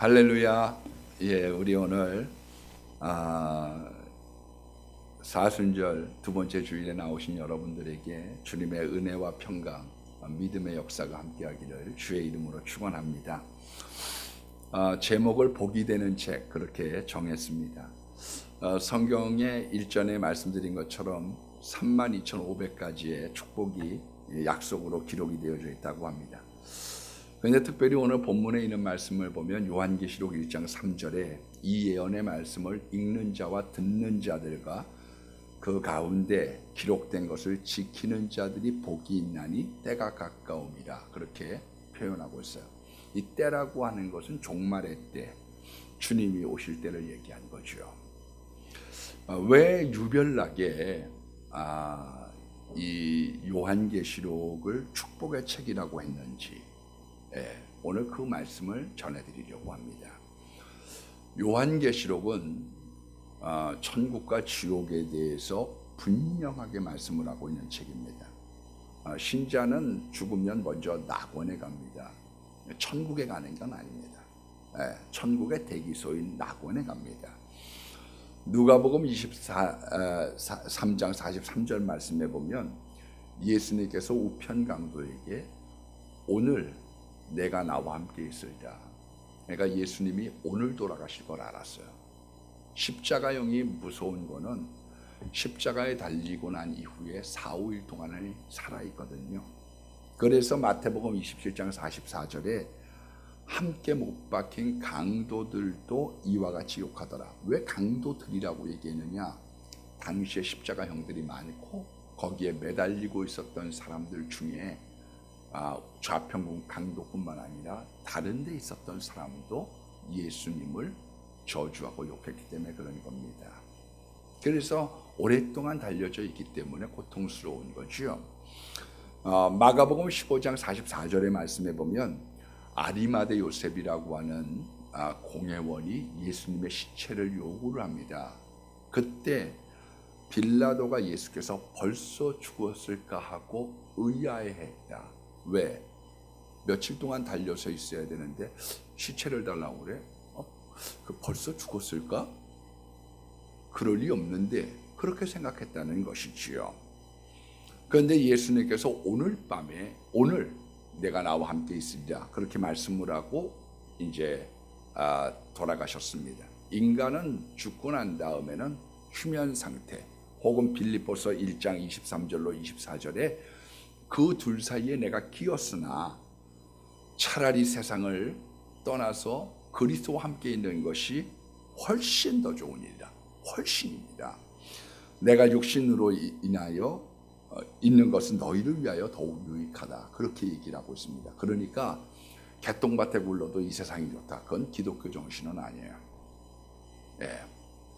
할렐루야. 예, 우리 오늘 사순절 두 번째 주일에 나오신 여러분들에게 주님의 은혜와 평강, 믿음의 역사가 함께하기를 주의 이름으로 축원합니다. 제목을 복이 되는 책 그렇게 정했습니다. 성경에 일전에 말씀드린 것처럼 32,500가지의 축복이 약속으로 기록이 되어져 있다고 합니다. 그런데 특별히 오늘 본문에 있는 말씀을 보면 요한계시록 1장 3절에 이 예언의 말씀을 읽는 자와 듣는 자들과 그 가운데 기록된 것을 지키는 자들이 복이 있나니 때가 가까움이라 그렇게 표현하고 있어요. 이 때라고 하는 것은 종말의 때, 주님이 오실 때를 얘기한 거죠. 왜 유별나게 이 요한계시록을 축복의 책이라고 했는지 오늘 그 말씀을 전해드리려고 합니다. 요한계시록은 천국과 지옥에 대해서 분명하게 말씀을 하고 있는 책입니다. 신자는 죽으면 먼저 낙원에 갑니다. 천국에 가는 건 아닙니다. 천국의 대기소인 낙원에 갑니다. 누가복음 3장 43절 말씀에 보면 예수님께서 우편 강도에게 오늘 내가 나와 함께 있으리라. 그러니까 예수님이 오늘 돌아가실 걸 알았어요. 십자가형이 무서운 거는 십자가에 달리고 난 이후에 4, 5일 동안을 살아있거든요. 그래서 마태복음 27장 44절에 함께 못 박힌 강도들도 이와 같이 욕하더라. 왜 강도들이라고 얘기했느냐? 당시에 십자가형들이 많고 거기에 매달리고 있었던 사람들 중에 좌편국 강도뿐만 아니라 다른 데 있었던 사람도 예수님을 저주하고 욕했기 때문에 그런 겁니다. 그래서 오랫동안 달려져 있기 때문에 고통스러운 거죠. 마가복음 15장 44절의 말씀에 보면 아리마대 요셉이라고 하는 공회원이 예수님의 시체를 요구를 합니다. 그때 빌라도가 예수께서 벌써 죽었을까 하고 의아해했다. 왜? 며칠 동안 달려서 있어야 되는데 시체를 달라고 그래? 그 벌써 죽었을까? 그럴 리 없는데 그렇게 생각했다는 것이지요. 그런데 예수님께서 오늘 밤에 오늘 내가 나와 함께 있으리라 그렇게 말씀을 하고 이제 돌아가셨습니다. 인간은 죽고 난 다음에는 휴면 상태 혹은 빌립보서 1장 23절로 24절에 그 둘 사이에 내가 끼었으나 차라리 세상을 떠나서 그리스도와 함께 있는 것이 훨씬 더 좋은 일이다. 훨씬입니다. 내가 육신으로 인하여 있는 것은 너희를 위하여 더욱 유익하다. 그렇게 얘기를 하고 있습니다. 그러니까 개똥밭에 굴러도 이 세상이 좋다. 그건 기독교 정신은 아니에요.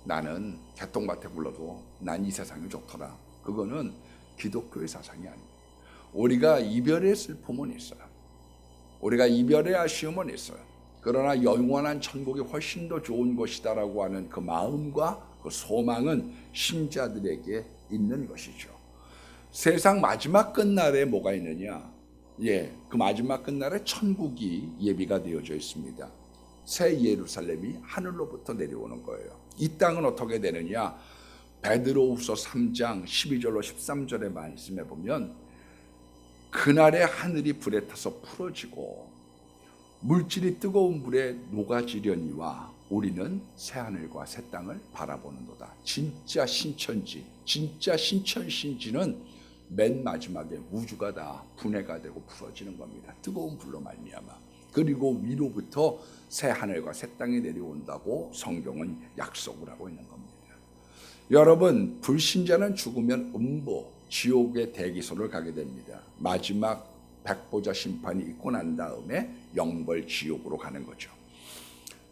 나는 개똥밭에 굴러도 난 이 세상이 좋더라. 그거는 기독교의 사상이 아닙니다. 우리가 이별의 슬픔은 있어요. 우리가 이별의 아쉬움은 있어요. 그러나 영원한 천국이 훨씬 더 좋은 것이다라고 하는 그 마음과 그 소망은 신자들에게 있는 것이죠. 세상 마지막 끝날에 뭐가 있느냐? 그 마지막 끝날에 천국이 예비가 되어져 있습니다. 새 예루살렘이 하늘로부터 내려오는 거예요. 이 땅은 어떻게 되느냐? 베드로후서 3장 12절로 13절의 말씀에 보면 그날에 하늘이 불에 타서 풀어지고 물질이 뜨거운 불에 녹아지려니와 우리는 새하늘과 새 땅을 바라보는도다. 진짜 신천지, 진짜 신천신지는 맨 마지막에 우주가 다 분해가 되고 풀어지는 겁니다. 뜨거운 불로 말미암아. 그리고 위로부터 새하늘과 새 땅이 내려온다고 성경은 약속을 하고 있는 겁니다. 여러분, 불신자는 죽으면 음보, 지옥의 대기소를 가게 됩니다. 마지막 백보자 심판이 있고 난 다음에 영벌 지옥으로 가는 거죠.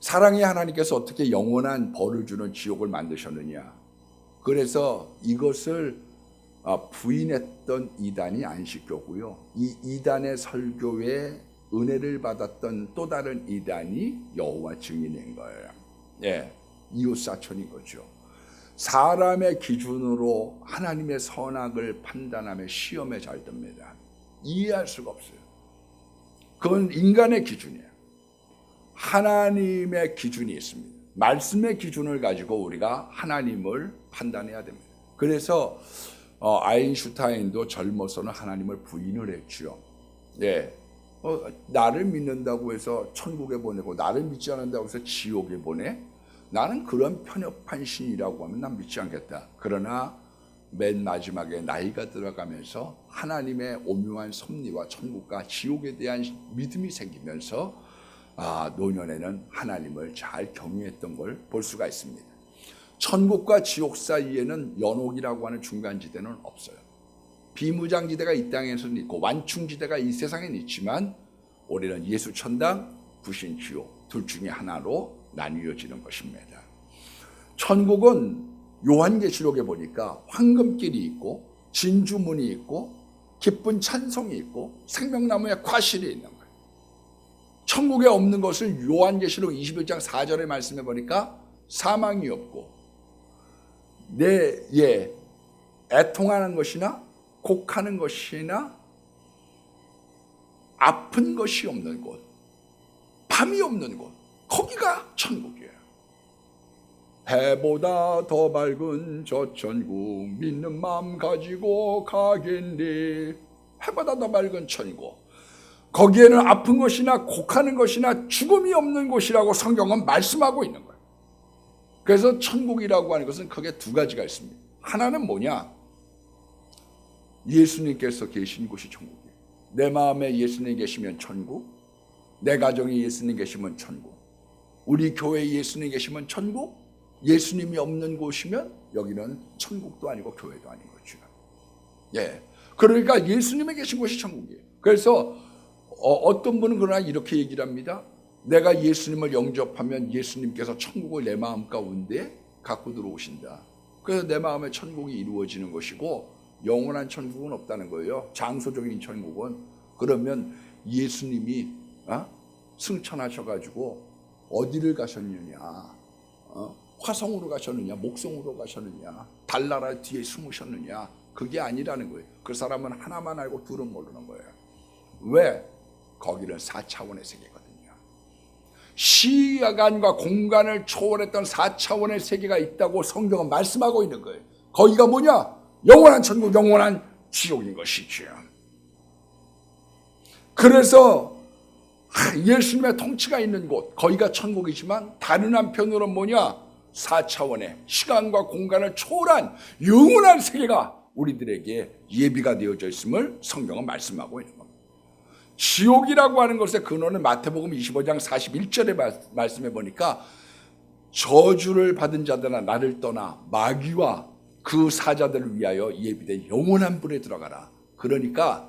사랑의 하나님께서 어떻게 영원한 벌을 주는 지옥을 만드셨느냐? 그래서 이것을 부인했던 이단이 안식교고요. 이 이단의 설교에 은혜를 받았던 또 다른 이단이 여호와 증인인 거예요. 이웃사촌인 거죠. 사람의 기준으로 하나님의 선악을 판단하며 시험에 잘 듭니다. 이해할 수가 없어요. 그건 인간의 기준이에요. 하나님의 기준이 있습니다. 말씀의 기준을 가지고 우리가 하나님을 판단해야 됩니다. 그래서 아인슈타인도 젊어서는 하나님을 부인을 했죠. 예, 나를 믿는다고 해서 천국에 보내고 나를 믿지 않는다고 해서 지옥에 보내? 나는 그런 편협한 신이라고 하면 난 믿지 않겠다. 그러나 맨 마지막에 나이가 들어가면서 하나님의 오묘한 섭리와 천국과 지옥에 대한 믿음이 생기면서 노년에는 하나님을 잘 경외했던 걸 볼 수가 있습니다. 천국과 지옥 사이에는 연옥이라고 하는 중간지대는 없어요. 비무장지대가 이 땅에서는 있고 완충지대가 이 세상에는 있지만 우리는 예수 천당, 부신 지옥 둘 중에 하나로 나뉘어지는 것입니다. 천국은 요한계시록에 보니까 황금길이 있고 진주문이 있고 기쁜 찬송이 있고 생명나무의 과실이 있는 거예요. 천국에 없는 것을 요한계시록 21장 4절의 말씀해 보니까 사망이 없고 애통하는 것이나 곡하는 것이나 아픈 것이 없는 곳, 밤이 없는 곳, 거기가 천국이에요. 해보다 더 밝은 저 천국 믿는 마음 가지고 가겠니. 해보다 더 밝은 천국, 거기에는 아픈 것이나 곡하는 것이나 죽음이 없는 곳이라고 성경은 말씀하고 있는 거예요. 그래서 천국이라고 하는 것은 크게 두 가지가 있습니다. 하나는 뭐냐? 예수님께서 계신 곳이 천국이에요. 내 마음에 예수님 계시면 천국, 내 가정에 예수님 계시면 천국, 우리 교회에 예수님 계시면 천국, 예수님이 없는 곳이면 여기는 천국도 아니고 교회도 아닌 거죠. 예, 그러니까 예수님이 계신 곳이 천국이에요. 그래서 어떤 분은 그러나 이렇게 얘기를 합니다. 내가 예수님을 영접하면 예수님께서 천국을 내 마음 가운데 갖고 들어오신다. 그래서 내 마음에 천국이 이루어지는 것이고 영원한 천국은 없다는 거예요. 장소적인 천국은. 그러면 예수님이 승천하셔가지고 어디를 가셨느냐, 화성으로 가셨느냐, 목성으로 가셨느냐, 달나라 뒤에 숨으셨느냐, 그게 아니라는 거예요. 그 사람은 하나만 알고 둘은 모르는 거예요. 왜? 거기는 4차원의 세계거든요. 시간과 공간을 초월했던 4차원의 세계가 있다고 성경은 말씀하고 있는 거예요. 거기가 뭐냐? 영원한 천국, 영원한 지옥인 것이죠. 그래서 예수님의 통치가 있는 곳, 거기가 천국이지만 다른 한편으로는 뭐냐? 4차원의 시간과 공간을 초월한 영원한 세계가 우리들에게 예비가 되어져 있음을 성경은 말씀하고 있는 겁니다. 지옥이라고 하는 것의 근원은 마태복음 25장 41절에 말씀해 보니까 저주를 받은 자들아 나를 떠나 마귀와 그 사자들을 위하여 예비된 영원한 불에 들어가라. 그러니까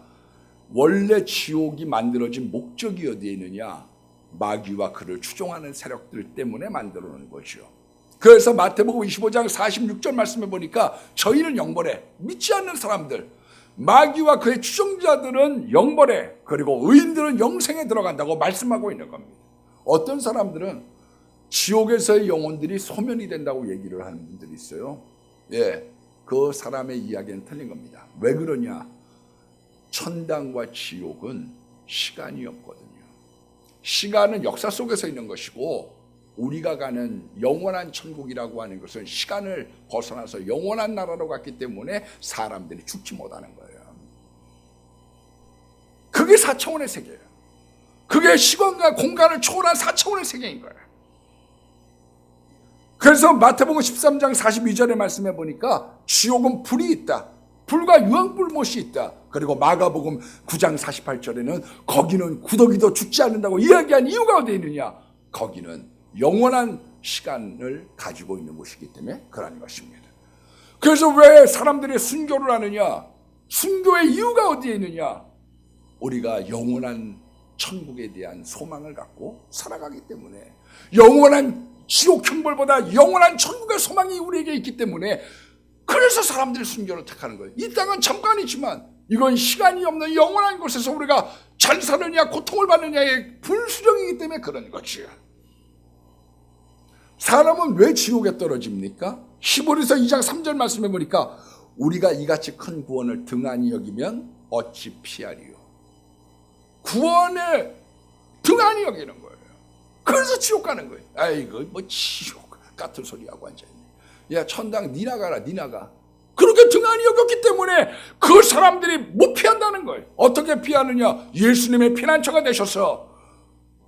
원래 지옥이 만들어진 목적이 어디에 있느냐? 마귀와 그를 추종하는 세력들 때문에 만들어 놓은 거죠. 그래서 마태복음 25장 46절 말씀해 보니까 저희는 영벌에, 믿지 않는 사람들, 마귀와 그의 추종자들은 영벌에, 그리고 의인들은 영생에 들어간다고 말씀하고 있는 겁니다. 어떤 사람들은 지옥에서의 영혼들이 소멸이 된다고 얘기를 하는 분들이 있어요. 예, 그 사람의 이야기는 틀린 겁니다. 왜 그러냐? 천당과 지옥은 시간이 없거든요. 시간은 역사 속에서 있는 것이고 우리가 가는 영원한 천국이라고 하는 것은 시간을 벗어나서 영원한 나라로 갔기 때문에 사람들이 죽지 못하는 거예요. 그게 4차원의 세계예요. 그게 시간과 공간을 초월한 4차원의 세계인 거예요. 그래서 마태복음 13장 42절에 말씀해 보니까 지옥은 불이 있다. 불과 유황불못이 있다. 그리고 마가복음 9장 48절에는 거기는 구더기도 죽지 않는다고 이야기한 이유가 어디에 있느냐? 거기는 영원한 시간을 가지고 있는 곳이기 때문에 그러한 것입니다. 그래서 왜 사람들이 순교를 하느냐? 순교의 이유가 어디에 있느냐? 우리가 영원한 천국에 대한 소망을 갖고 살아가기 때문에, 영원한 지옥 형벌보다 영원한 천국의 소망이 우리에게 있기 때문에, 그래서 사람들이 순교를 택하는 거예요. 이 땅은 잠깐이지만 이건 시간이 없는 영원한 곳에서 우리가 잘 사느냐 고통을 받느냐의 불수령이기 때문에 그런 것이에요. 사람은 왜 지옥에 떨어집니까? 히브리서 2장 3절 말씀해 보니까 우리가 이같이 큰 구원을 등한히 여기면 어찌 피하리요. 구원을 등한히 여기는 거예요. 그래서 지옥 가는 거예요. 아이고 뭐 지옥 같은 소리하고 앉아있네. 야 천당 니 나가라 니 나가. 그렇게 등한히 여겼기 때문에 그 사람들이 못 피한다는 거예요. 어떻게 피하느냐? 예수님의 피난처가 되셔서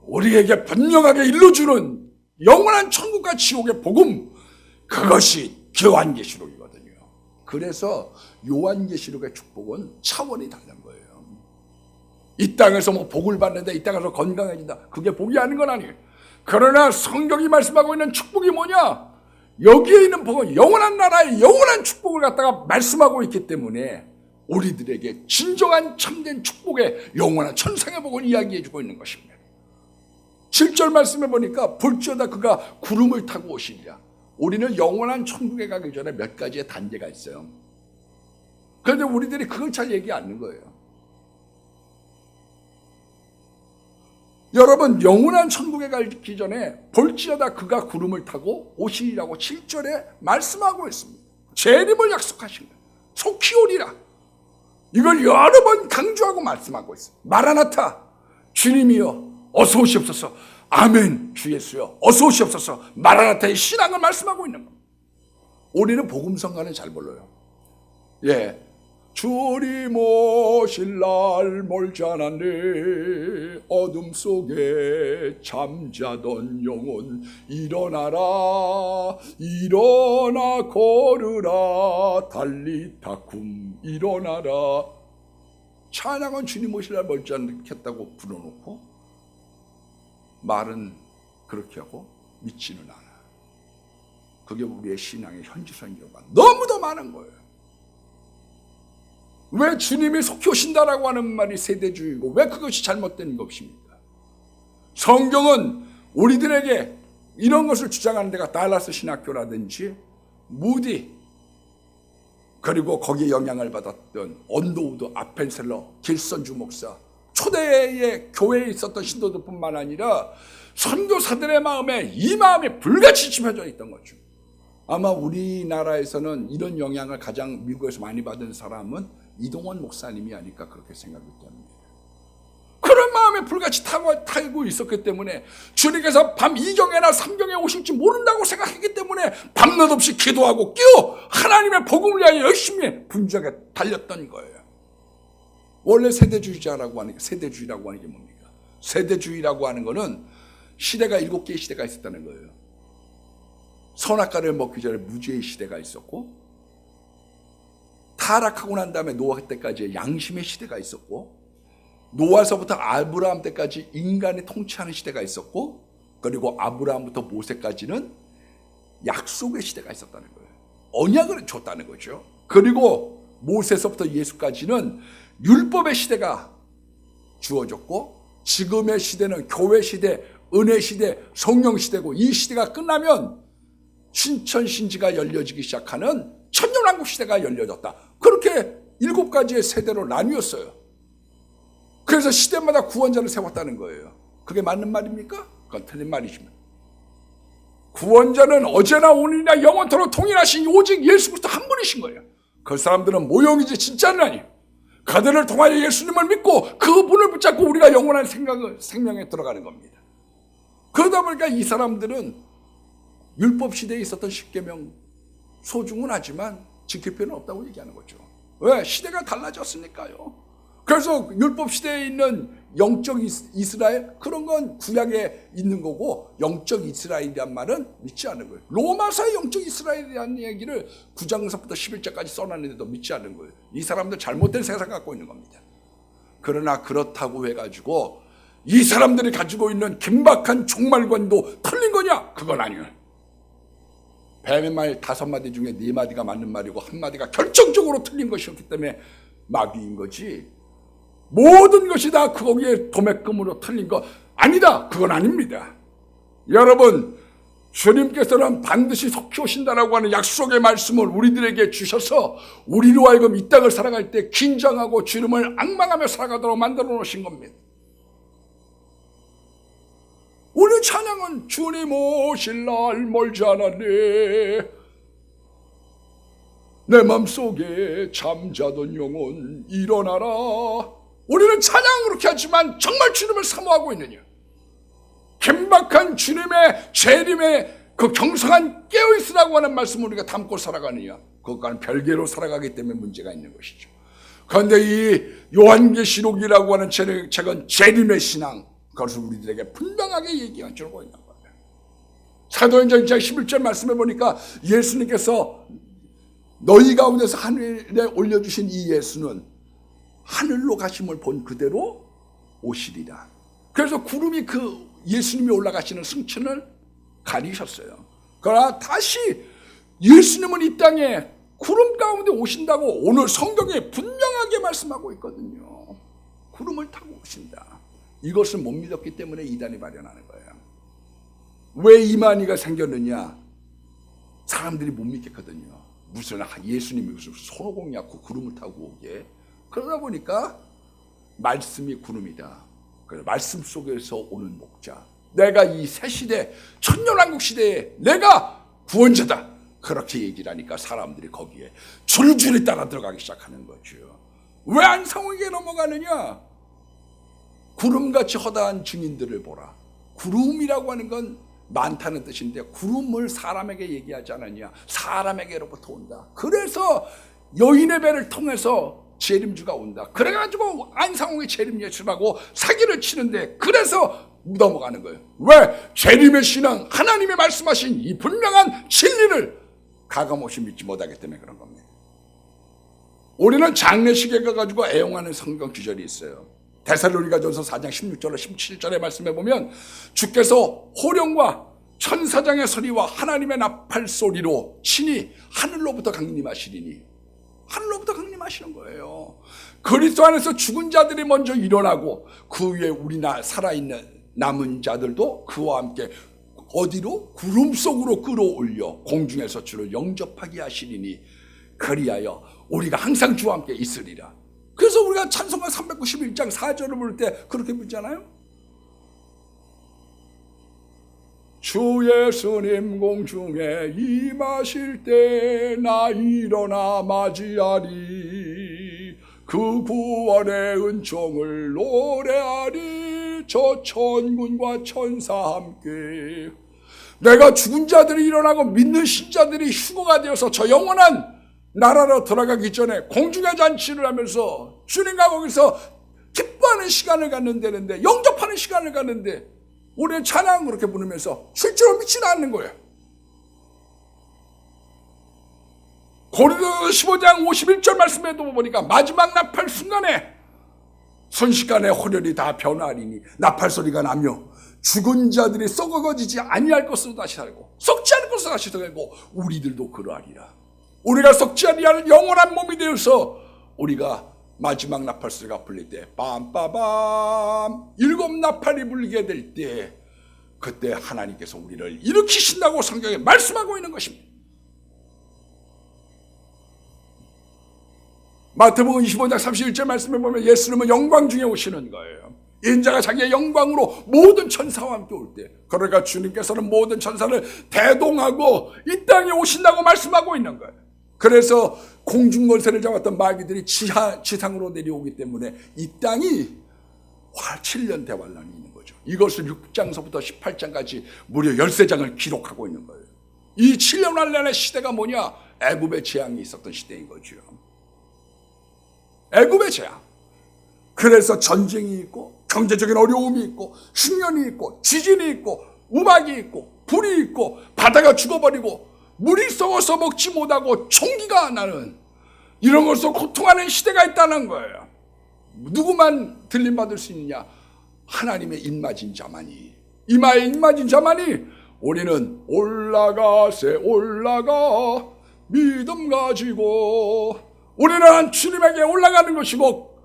우리에게 분명하게 일러주는 영원한 천국과 지옥의 복음, 그것이 요한계시록이거든요. 그래서 요한계시록의 축복은 차원이 다른 거예요. 이 땅에서 뭐 복을 받는다, 이 땅에서 건강해진다, 그게 복이 아닌 건 아니에요. 그러나 성경이 말씀하고 있는 축복이 뭐냐? 여기에 있는 복은 영원한 나라의 영원한 축복을 갖다가 말씀하고 있기 때문에 우리들에게 진정한 참된 축복의 영원한 천상의 복을 이야기해 주고 있는 것입니다. 7절 말씀해 보니까 볼지어다 그가 구름을 타고 오시리라. 우리는 영원한 천국에 가기 전에 몇 가지의 단계가 있어요. 그런데 우리들이 그걸 잘 얘기 않는 거예요. 여러분, 영원한 천국에 가기 전에 볼지어다 그가 구름을 타고 오시리라고 7절에 말씀하고 있습니다. 재림을 약속하신 거예요. 속히 오리라. 이걸 여러 번 강조하고 말씀하고 있어요. 마라나타, 주님이여 어서 오시옵소서. 아멘, 주 예수여 어서 오시옵소서. 마라나타의 신앙을 말씀하고 있는 겁니다. 우리는 복음성가는 잘 불러요. 예, 주님 오실 날 멀지 않았네. 어둠 속에 잠자던 영혼 일어나라. 일어나 걸으라. 달리타쿰 일어나라. 찬양은 주님 오실 날 멀지 않겠다고 불러놓고 말은 그렇게 하고 믿지는 않아. 그게 우리의 신앙의 현지성 경우가 너무도 많은 거예요. 왜 주님이 속히 오신다라고 하는 말이 세대주의고 왜 그것이 잘못된 것입니까? 성경은 우리들에게 이런 것을 주장하는 데가 달라스 신학교라든지 무디, 그리고 거기에 영향을 받았던 언더우드, 아펜셀러, 길선주 목사, 초대의 교회에 있었던 신도들뿐만 아니라 선교사들의 마음에 이 마음이 불같이 심어져 있던 거죠. 아마 우리나라에서는 이런 영향을 가장 미국에서 많이 받은 사람은 이동원 목사님이 아닐까 그렇게 생각이 됩니다. 그런 마음에 불같이 타고 있었기 때문에 주님께서 밤 2경에나 3경에 오실지 모른다고 생각했기 때문에 밤낮 없이 기도하고 끼어 하나님의 복음을 위하여 열심히 분주하게 달렸던 거예요. 원래 세대주의라고 하는 게 뭡니까? 세대주의라고 하는 거는 시대가 7개의 시대가 있었다는 거예요. 선악과를 먹기 전에 무죄의 시대가 있었고, 타락하고 난 다음에 노아 때까지 양심의 시대가 있었고, 노아서부터 아브라함 때까지 인간이 통치하는 시대가 있었고, 그리고 아브라함부터 모세까지는 약속의 시대가 있었다는 거예요. 언약을 줬다는 거죠. 그리고 모세서부터 예수까지는 율법의 시대가 주어졌고, 지금의 시대는 교회 시대, 은혜 시대, 성령 시대고, 이 시대가 끝나면 신천신지가 열려지기 시작하는 천년왕국 시대가 열려졌다. 그렇게 7가지의 세대로 나뉘었어요. 그래서 시대마다 구원자를 세웠다는 거예요. 그게 맞는 말입니까? 그건 틀린 말이지만, 구원자는 어제나 오늘이나 영원토록 동일하신 오직 예수 그리스도 한 분이신 거예요. 그 사람들은 모형이지 진짜는 아니에요. 그들을 통하여 예수님을 믿고 그분을 붙잡고 우리가 영원한 생명에 들어가는 겁니다. 그러다 보니까 이 사람들은 율법 시대에 있었던 십계명 소중은 하지만 지킬 필요는 없다고 얘기하는 거죠. 왜? 시대가 달라졌으니까요. 그래서 율법 시대에 있는 영적 이스라엘, 그런 건 구약에 있는 거고, 영적 이스라엘이란 말은 믿지 않는 거예요. 로마서의 영적 이스라엘이라는 얘기를 9장서부터 11장까지 써놨는데도 믿지 않는 거예요. 이 사람들 잘못된 세상 갖고 있는 겁니다. 그러나 그렇다고 해가지고 이 사람들이 가지고 있는 긴박한 종말관도 틀린 거냐? 그건 아니에요. 뱀의 말 5마디 중에 4마디가 맞는 말이고 1마디가 결정적으로 틀린 것이었기 때문에 마귀인 거지, 모든 것이 다 거기에 도매금으로 틀린 거 아니다, 그건 아닙니다. 여러분, 주님께서는 반드시 속히 오신다라고 하는 약속의 말씀을 우리들에게 주셔서 우리로 하여금 이 땅을 살아갈 때 긴장하고 주님을 앙망하며 살아가도록 만들어 놓으신 겁니다. 오늘 찬양은 주님 오실 날 멀지 않았네. 내 맘속에 잠자던 영혼 일어나라. 우리는 찬양은 그렇게 하지만 정말 주님을 사모하고 있느냐? 긴박한 주님의 재림의 그 경성한 깨어있으라고 하는 말씀을 우리가 담고 살아가느냐, 그것과는 별개로 살아가기 때문에 문제가 있는 것이죠. 그런데 이 요한계시록이라고 하는 책은 재림의 신앙, 그것을 우리들에게 분명하게 얘기해 주고 있는 거예요. 사도행전 2장 11절 말씀해 보니까 예수님께서 너희 가운데서 하늘에 올려주신 이 예수는 하늘로 가심을 본 그대로 오시리라. 그래서 구름이 그 예수님이 올라가시는 승천을 가리셨어요. 그러나 다시 예수님은 이 땅에 구름 가운데 오신다고 오늘 성경에 분명하게 말씀하고 있거든요. 구름을 타고 오신다. 이것을 못 믿었기 때문에 이단이 발현하는 거예요. 왜 이만희가 생겼느냐? 사람들이 못 믿겠거든요. 무슨 예수님이 무슨 손오공약고 구름을 타고 오게. 그러다 보니까 말씀이 구름이다. 그래, 말씀 속에서 오는 목자. 내가 이 새 시대, 천년왕국 시대에 내가 구원자다. 그렇게 얘기를 하니까 사람들이 거기에 줄줄이 따라 들어가기 시작하는 거죠. 왜 안상홍에게 넘어가느냐? 구름같이 허다한 증인들을 보라. 구름이라고 하는 건 많다는 뜻인데 구름을 사람에게 얘기하지 않았냐? 사람에게로부터 온다. 그래서 여인의 배를 통해서 재림주가 온다. 그래가지고 안상홍의 재림 예수라고 사기를 치는데 그래서 넘어가는 거예요. 왜? 재림의 신앙, 하나님이 말씀하신 이 분명한 진리를 가감없이 믿지 못하기 때문에 그런 겁니다. 우리는 장례식에 가가지고 애용하는 성경 구절이 있어요. 데살로니가전서 4장 16절로 17절의 말씀에 보면 주께서 호령과 천사장의 소리와 하나님의 나팔 소리로 친히 하늘로부터 강림하시리니, 하늘로부터 강림하시는 거예요. 그리스도 안에서 죽은 자들이 먼저 일어나고 그 위에 우리 살아있는 남은 자들도 그와 함께 어디로? 구름 속으로 끌어올려 공중에서 주를 영접하게 하시리니 그리하여 우리가 항상 주와 함께 있으리라. 그래서 우리가 찬송가 391장 4절을 부를 때 그렇게 부르잖아요. 주 예수님 공중에 임하실 때 나 일어나 맞이하리. 그 구원의 은총을 노래하리. 저 천군과 천사 함께. 내가 죽은 자들이 일어나고 믿는 신자들이 휴거가 되어서 저 영원한 나라로 들어가기 전에 공중의 잔치를 하면서 주님과 거기서 기뻐하는 시간을 갖는다는데, 영접하는 시간을 갖는데 우리는 찬양 그렇게 부르면서 실제로 믿지는 않는 거예요. 고린도서 15장 51절 말씀에도 보니까 마지막 나팔 순간에 순식간에 혼혈이 다 변하리니 나팔 소리가 나며 죽은 자들이 썩어지지 아니할 것으로 다시 살고 썩지 않을 것으로 다시 살고 우리들도 그러하리라. 우리가 썩지 아니할 영원한 몸이 되어서 우리가 마지막 나팔 소리가 불릴 때 빰빠밤 7 나팔이 불리게 될 때 그때 하나님께서 우리를 일으키신다고 성경에 말씀하고 있는 것입니다. 마태복음 25장 31절 말씀에 보면 예수님은 영광 중에 오시는 거예요. 인자가 자기의 영광으로 모든 천사와 함께 올 때, 그러니까 주님께서는 모든 천사를 대동하고 이 땅에 오신다고 말씀하고 있는 거예요. 그래서 공중권세를 잡았던 마귀들이 지상으로 내려오기 때문에 이 땅이 7년 대환란이 있는 거죠. 이것을 6장서부터 18장까지 무려 13장을 기록하고 있는 거예요. 이 7년 환란의 시대가 뭐냐? 애굽의 재앙이 있었던 시대인 거죠. 애굽의 재앙. 그래서 전쟁이 있고 경제적인 어려움이 있고 흉년이 있고 지진이 있고 우박이 있고 불이 있고 바다가 죽어버리고 물이 썩어서 먹지 못하고 총기가 나는 이런 것으로 고통하는 시대가 있다는 거예요. 누구만 들림받을 수 있느냐? 하나님의 입맞은 자만이, 이마에 입맞은 자만이 우리는 올라가세 올라가 믿음 가지고, 우리는 주님에게 올라가는 것이고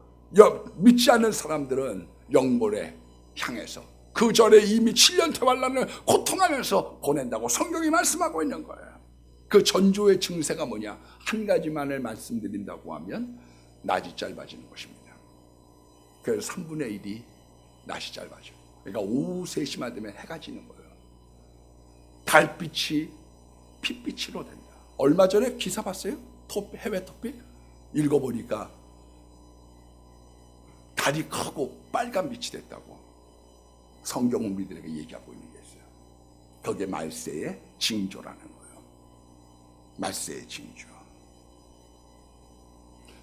믿지 않는 사람들은 영벌에 향해서 그 전에 이미 7년 대환란을 고통하면서 보낸다고 성경이 말씀하고 있는 거예요. 그 전조의 증세가 뭐냐? 한 가지만을 말씀드린다고 하면 낮이 짧아지는 것입니다. 그래서 3분의 1이 낮이 짧아져요. 그러니까 오후 3시만 되면 해가 지는 거예요. 달빛이 핏빛으로 된다. 얼마 전에 기사 봤어요? 해외 토픽? 읽어보니까 달이 크고 빨간 빛이 됐다고. 성경은 우리들에게 얘기하고 있는 게 있어요. 그게 말세의 징조라는 거예요. 말세의 징조.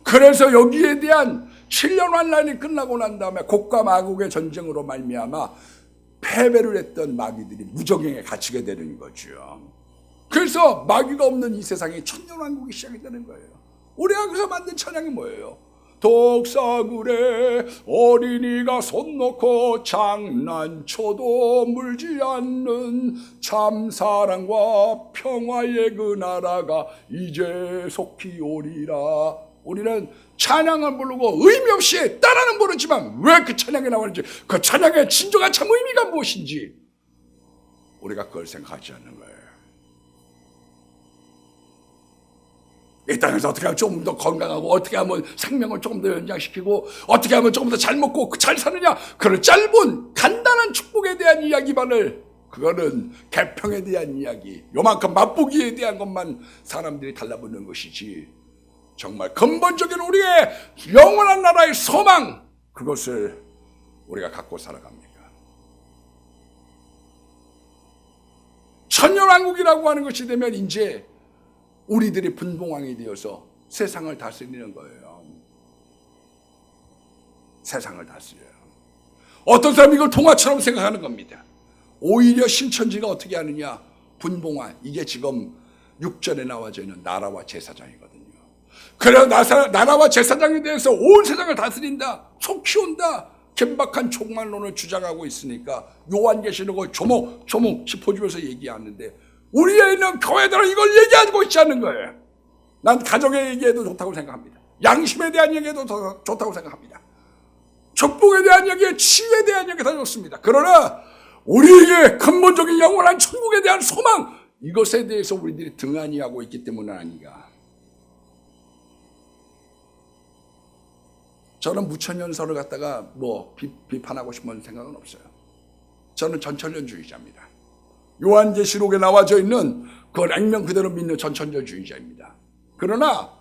그래서 여기에 대한 7년 환란이 끝나고 난 다음에 곡과 마곡의 전쟁으로 말미암아 패배를 했던 마귀들이 무적행에 갇히게 되는 거죠. 그래서 마귀가 없는 이 세상에 천년왕국이 시작이 되는 거예요. 우리가 그래서 만든 찬양이 뭐예요? 독사굴에 어린이가 손 놓고 장난쳐도 물지 않는 참사랑과 평화의 그 나라가 이제 속히 오리라. 우리는 찬양을 부르고 의미 없이 따라는 부르지만 왜 그 찬양이 나오는지, 그 찬양의 진정한 참 의미가 무엇인지 우리가 그걸 생각하지 않는 거예요. 이 땅에서 어떻게 하면 조금 더 건강하고, 어떻게 하면 생명을 조금 더 연장시키고, 어떻게 하면 조금 더 잘 먹고 잘 사느냐, 그런 짧은 간단한 축복에 대한 이야기만을, 그거는 개평에 대한 이야기, 요만큼 맛보기에 대한 것만 사람들이 달라붙는 것이지, 정말 근본적인 우리의 영원한 나라의 소망, 그것을 우리가 갖고 살아갑니까? 천년왕국이라고 하는 것이 되면 이제 우리들이 분봉왕이 되어서 세상을 다스리는 거예요. 세상을 다스려요. 어떤 사람이 이걸 동화처럼 생각하는 겁니다. 오히려 신천지가 어떻게 하느냐, 분봉왕, 이게 지금 6절에 나와져 있는 나라와 제사장이거든요. 그래서 나라와 제사장에 대해서 온 세상을 다스린다, 속 키운다, 긴박한 종말론을 주장하고 있으니까 요한계시록을 조목조목 짚어주면서 얘기하는데, 우리에 있는 교회들은 이걸 얘기하고 있지 않는 거예요. 난 가정의 얘기에도 좋다고 생각합니다. 양심에 대한 얘기에도 더 좋다고 생각합니다. 축복에 대한 얘기, 치유에 대한 얘기 다 좋습니다. 그러나 우리에게 근본적인 영원한 천국에 대한 소망, 이것에 대해서 우리들이 등한히 하고 있기 때문은 아닌가. 저는 무천년설을 갖다가 비판하고 싶은 생각은 없어요. 저는 전천년주의자입니다. 요한계시록에 나와져 있는 그걸 액면 그대로 믿는 전천년주의자입니다. 그러나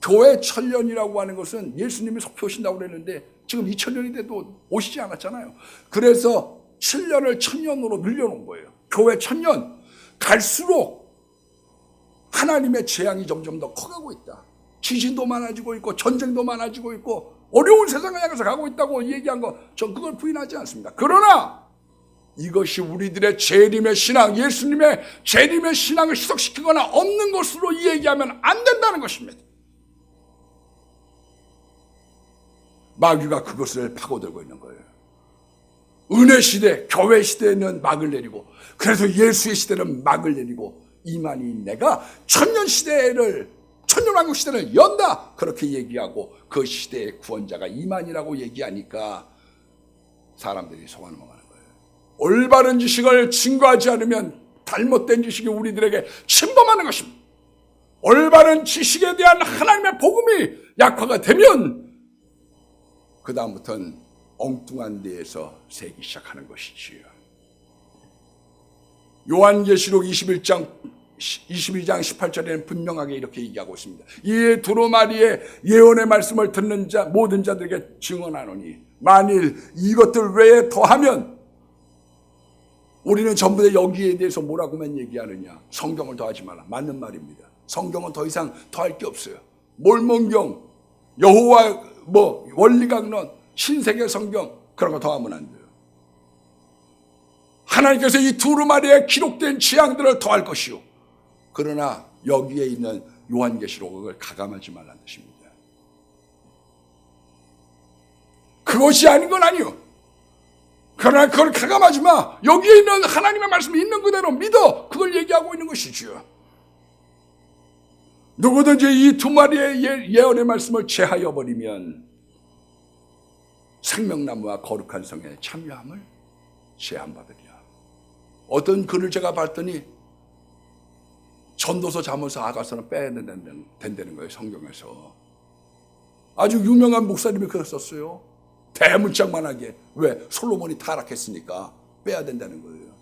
교회 천년이라고 하는 것은 예수님이 속히 오신다고 그랬는데 지금 2000년이 돼도 오시지 않았잖아요. 그래서 7년을 1000년으로 늘려놓은 거예요. 교회 천년 갈수록 하나님의 재앙이 점점 더 커가고 있다. 지진도 많아지고 있고 전쟁도 많아지고 있고 어려운 세상을 향해서 가고 있다고 얘기한 거, 전 그걸 부인하지 않습니다. 그러나 이것이 우리들의 재림의 신앙, 예수님의 재림의 신앙을 희석시키거나 없는 것으로 얘기하면 안 된다는 것입니다. 마귀가 그것을 파고들고 있는 거예요. 은혜 시대, 교회 시대에는 막을 내리고, 그래서 예수의 시대는 막을 내리고, 이만희 내가 천년왕국 시대를 연다, 그렇게 얘기하고 그 시대의 구원자가 이만희라고 얘기하니까 사람들이 속아는 거예요. 올바른 지식을 증거하지 않으면 잘못된 지식이 우리들에게 침범하는 것입니다. 올바른 지식에 대한 하나님의 복음이 약화가 되면 그 다음부터는 엉뚱한 데에서 새기 시작하는 것이지요. 요한계시록 22장 18절에는 분명하게 이렇게 얘기하고 있습니다. 이 두루마리의 예언의 말씀을 듣는 자 모든 자들에게 증언하노니 만일 이것들 외에 더하면, 우리는 전부 다 여기에 대해서 뭐라고만 얘기하느냐, 성경을 더하지 마라. 맞는 말입니다. 성경은 더 이상 더할 게 없어요. 몰몬경, 여호와 원리강론, 신세계 성경, 그런 거 더하면 안 돼요. 하나님께서 이 두루마리에 기록된 재앙들을 더할 것이요, 그러나 여기에 있는 요한계시록을 가감하지 말라는 뜻입니다. 그것이 아닌 건 아니요. 그러나 그걸 가감하지 마. 여기에 있는 하나님의 말씀이 있는 그대로 믿어. 그걸 얘기하고 있는 것이지요. 누구든지 이 두 마리의 예언의 말씀을 제하여 버리면 생명나무와 거룩한 성에 참여함을 제한받으리라. 어떤 글을 제가 봤더니 전도서, 잠언서, 아가서는 빼야 된다는 거예요. 성경에서. 아주 유명한 목사님이 그걸 썼어요. 대문짝만하게. 왜? 솔로몬이 타락했으니까 빼야 된다는 거예요.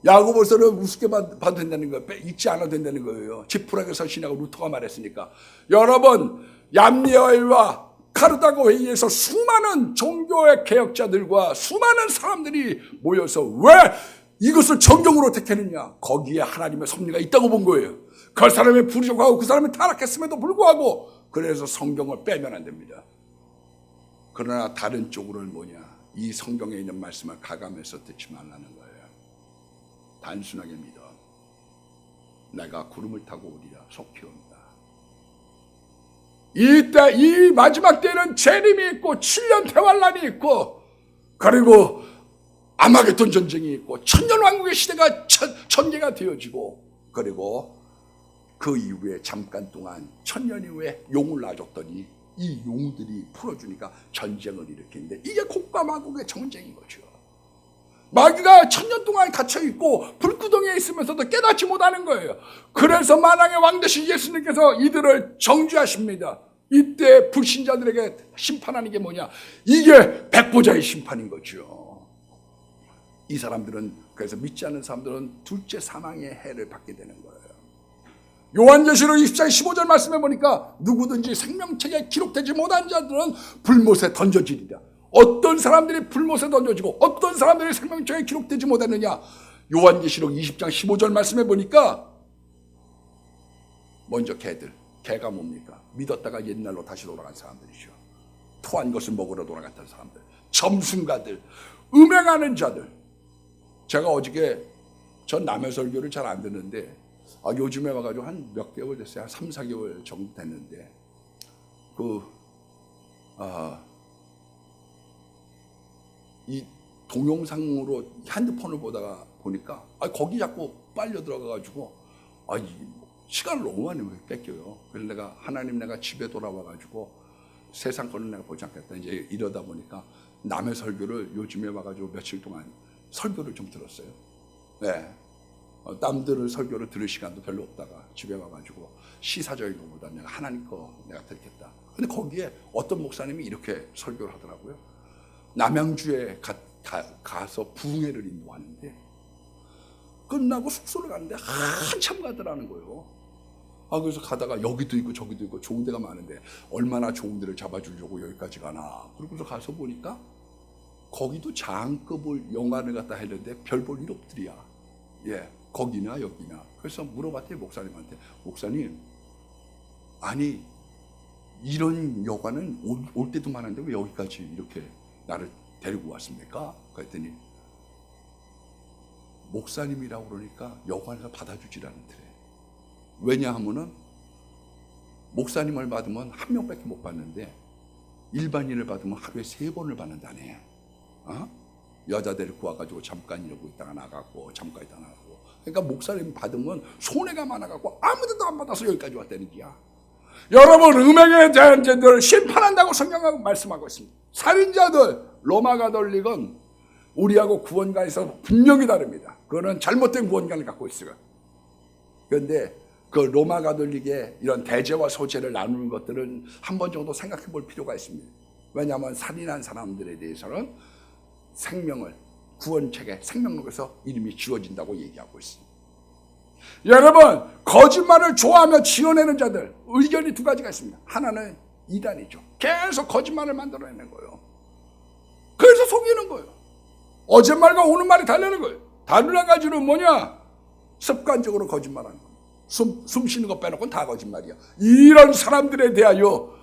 야고보서는 우습게 봐도 된다는 거예요. 읽지 않아도 된다는 거예요. 지푸라기 설신하고 루터가 말했으니까. 여러분, 얌리엘과 카르다고 회의에서 수많은 종교의 개혁자들과 수많은 사람들이 모여서 왜 이것을 정경으로 택했느냐? 거기에 하나님의 섭리가 있다고 본 거예요. 그 사람이 부족하고 그 사람이 타락했음에도 불구하고 그래서 성경을 빼면 안 됩니다. 그러나 다른 쪽으로는 뭐냐? 이 성경에 있는 말씀을 가감해서 듣지 말라는 거예요. 단순하게 믿어. 내가 구름을 타고 오리라 속히 온다. 이때 이 마지막 때는 재림이 있고 7년 대환란이 있고 그리고 아마겟돈 전쟁이 있고 천년왕국의 시대가 전개가 되어지고 그리고 그 이후에 잠깐 동안 천년 이후에 용을 놔줬더니 이 용들이 풀어주니까 전쟁을 일으키는데 이게 곡과 마곡의 전쟁인 거죠. 마귀가 천년 동안 갇혀있고 불구덩이에 있으면서도 깨닫지 못하는 거예요. 그래서 만왕의 왕 되신 예수님께서 이들을 정죄하십니다. 이때 불신자들에게 심판하는 게 뭐냐? 이게 백보자의 심판인 거죠. 이 사람들은 그래서 믿지 않는 사람들은 둘째 사망의 해를 받게 되는 거예요. 요한계시록 20장 15절 말씀해 보니까 누구든지 생명책에 기록되지 못한 자들은 불못에 던져지리라. 어떤 사람들이 불못에 던져지고 어떤 사람들이 생명책에 기록되지 못했느냐? 요한계시록 20장 15절 말씀해 보니까 먼저 개가 뭡니까? 믿었다가 옛날로 다시 돌아간 사람들이죠. 토한 것을 먹으러 돌아갔던 사람들, 점순가들, 음행하는 자들. 제가 어저께 전 남의 설교를 잘 안 듣는데 요즘에 와가지고 한 몇 개월 됐어요. 한 3, 4개월 정도 됐는데 이 동영상으로 핸드폰을 보니까 거기 자꾸 빨려 들어가가지고 시간을 너무 많이 뺏겨요. 그래서 내가 집에 돌아와가지고 세상 거는 내가 보지 않겠다. 이제 이러다 보니까 남의 설교를 요즘에 와가지고 며칠 동안 설교를 좀 들었어요. 네. 남들의 설교를 들을 시간도 별로 없다가 집에 와가지고 시사적인 것보다 내가 하나님 거 내가 듣겠다. 근데 거기에 어떤 목사님이 이렇게 설교를 하더라고요. 남양주에 가서 부흥회를 인도하는데 끝나고 숙소를 가는데 한참 가더라는 거예요. 그래서 가다가 여기도 있고 저기도 있고 좋은 데가 많은데 얼마나 좋은 데를 잡아주려고 여기까지 가나. 그러고서 가서 보니까 거기도 장급을 영화를 갖다 했는데 별 볼 일 없더리야. 예, 거기나 여기나. 그래서 물어봤대요, 목사님한테. 목사님, 아니 이런 여관은 올 때도 많은데 왜 여기까지 이렇게 나를 데리고 왔습니까? 그랬더니 목사님이라고 그러니까 여관에서 받아주질 않더래. 왜냐하면은 목사님을 받으면 한 명밖에 못 받는데 일반인을 받으면 하루에 3번을 받는다네. 여자들을 구워가지고 잠깐 이러고 있다가 나가고 잠깐 있다가 나가고. 그러니까 목사님 받으면 손해가 많아갖고 아무데도 안 받아서 여기까지 왔다는 거야. 여러분, 음행에 대한 죄들을 심판한다고 성경하고 말씀하고 있습니다. 살인자들, 로마 가톨릭은 우리하고 구원관에서 분명히 다릅니다. 그거는 잘못된 구원관을 갖고 있어요. 그런데 그 로마 가톨릭의 이런 대죄와 소죄를 나누는 것들은 한 번 정도 생각해 볼 필요가 있습니다. 왜냐하면 살인한 사람들에 대해서는 생명을 구원책에 생명록에서 이름이 지워진다고 얘기하고 있습니다. 여러분, 거짓말을 좋아하며 지어내는 자들 의견이 2가지가 있습니다. 하나는 이단이죠. 계속 거짓말을 만들어내는 거예요. 그래서 속이는 거예요. 어제 말과 오늘 말이 다르는 거예요. 다른 한 가지는 뭐냐? 습관적으로 거짓말하는 거예요. 숨 쉬는 거 빼놓고는 다 거짓말이야. 이런 사람들에 대하여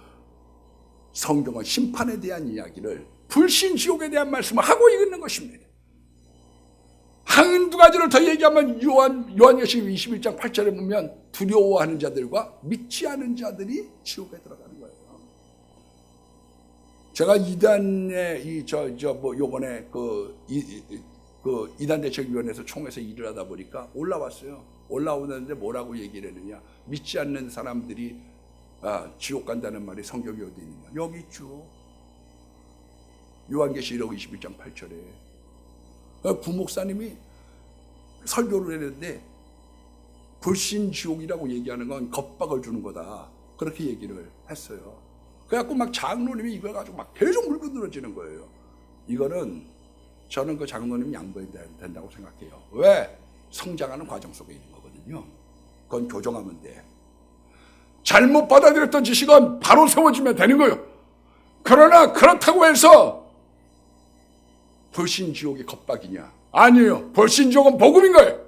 성경은 심판에 대한 이야기를, 불신지옥에 대한 말씀을 하고 있는 것입니다. 한두 가지를 더 얘기하면 요한계시록 21장 8절에 보면 두려워하는 자들과 믿지 않은 자들이 지옥에 들어가는 거예요. 제가 이단의 요번에 이단대책위원회에서 총회에서 일을 하다 보니까 올라왔어요. 올라오는데 뭐라고 얘기를 했느냐? 믿지 않는 사람들이 지옥 간다는 말이 성경에 어디 있느냐? 여기 있죠. 요한계시록 21장 8절에 부목사님이 설교를 했는데 불신지옥이라고 얘기하는 건 겁박을 주는 거다. 그렇게 얘기를 했어요. 그래갖고 막 장로님이 이걸 가지고 막 계속 물고 늘어지는 거예요. 이거는 저는 그 장로님이 양보해야 된다고 생각해요. 왜? 성장하는 과정 속에 있는 거거든요. 그건 교정하면 돼. 잘못 받아들였던 지식은 바로 세워지면 되는 거예요. 그러나 그렇다고 해서 불신지옥이 겁박이냐? 아니에요. 불신지옥은 복음인 거예요.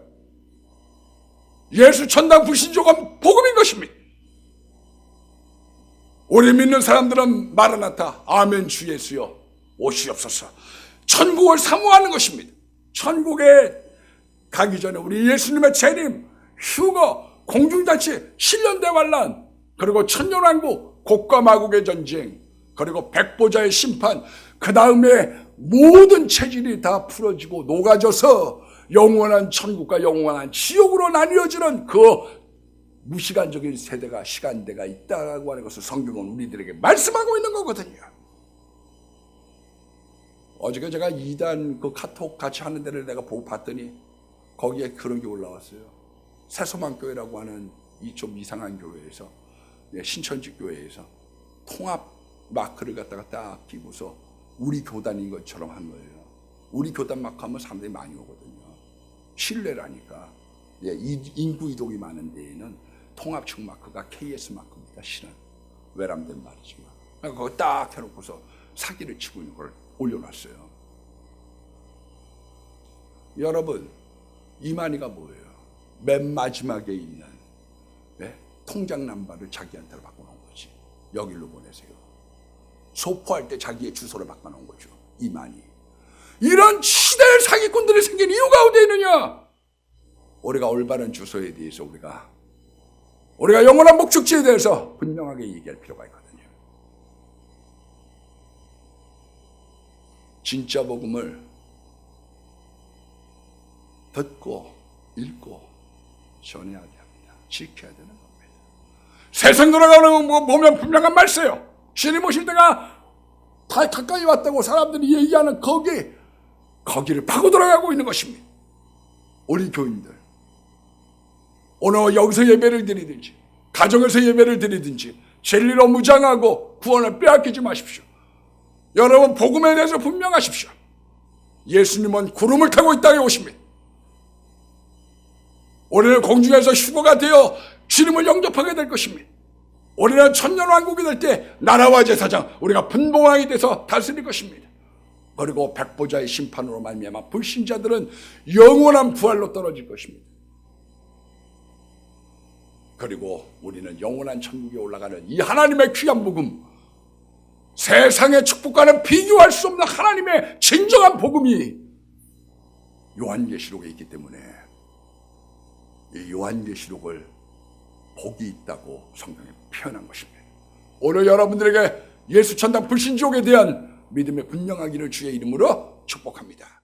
예수 천당 불신지옥은 복음인 것입니다. 우리 믿는 사람들은 마라나타, 아멘 주 예수여 오시옵소서, 천국을 사모하는 것입니다. 천국에 가기 전에 우리 예수님의 재림, 휴거, 공중잔치, 신년대환란, 그리고 천년왕국, 곡과 마국의 전쟁, 그리고 백보자의 심판, 그 다음에 모든 체질이 다 풀어지고 녹아져서 영원한 천국과 영원한 지옥으로 나뉘어지는 그 무시간적인 세대가, 시간대가 있다고 하는 것을 성경은 우리들에게 말씀하고 있는 거거든요. 어저께 제가 2단 그 카톡 같이 하는 데를 내가 보고 봤더니 거기에 그런 게 올라왔어요. 새소망교회라고 하는 이 좀 이상한 교회에서, 신천지 교회에서 통합 마크를 갖다가 딱 끼고서 우리 교단인 것처럼 한 거예요. 우리 교단 마크 하면 사람들이 많이 오거든요. 신뢰라니까. 인구 이동이 많은 데에는 통합측 마크가 KS 마크입니다. 실은 외람된 말이지만. 그러니까 그거 딱 해놓고서 사기를 치고 있는 걸 올려놨어요. 여러분, 이만희가 뭐예요? 맨 마지막에 있는 통장 남바를 자기한테로 바꿔놓은 거지. 여기로 보내세요. 소포할 때 자기의 주소를 바꿔놓은 거죠. 이만희. 이런 시대의 사기꾼들이 생긴 이유가 어디에 있느냐? 우리가 올바른 주소에 대해서 우리가 영원한 목적지에 대해서 분명하게 얘기할 필요가 있거든요. 진짜 복음을 듣고 읽고 전해야 됩니다. 지켜야 되는 겁니다. 세상 돌아가는 거 보면 분명한 말씀이에요. 주님 오실 때가 다 가까이 왔다고 사람들이 얘기하는 거기를 파고 들어가고 있는 것입니다. 우리 교인들, 오늘 여기서 예배를 드리든지 가정에서 예배를 드리든지 진리로 무장하고 구원을 빼앗기지 마십시오. 여러분, 복음에 대해서 분명하십시오. 예수님은 구름을 타고 이 땅에 오십니다. 우리는 공중에서 휴거가 되어 주님을 영접하게 될 것입니다. 우리는 천년왕국이 될 때 나라와 제사장, 우리가 분봉왕이 돼서 다스릴 것입니다. 그리고 백보자의 심판으로 말미암아 불신자들은 영원한 부활로 떨어질 것입니다. 그리고 우리는 영원한 천국에 올라가는 이 하나님의 귀한 복음, 세상의 축복과는 비교할 수 없는 하나님의 진정한 복음이 요한계시록에 있기 때문에 이 요한계시록을 복이 있다고 성경에 표현한 것입니다. 오늘 여러분들에게 예수 천당 불신지옥에 대한 믿음의 분명하기를 주의 이름으로 축복합니다.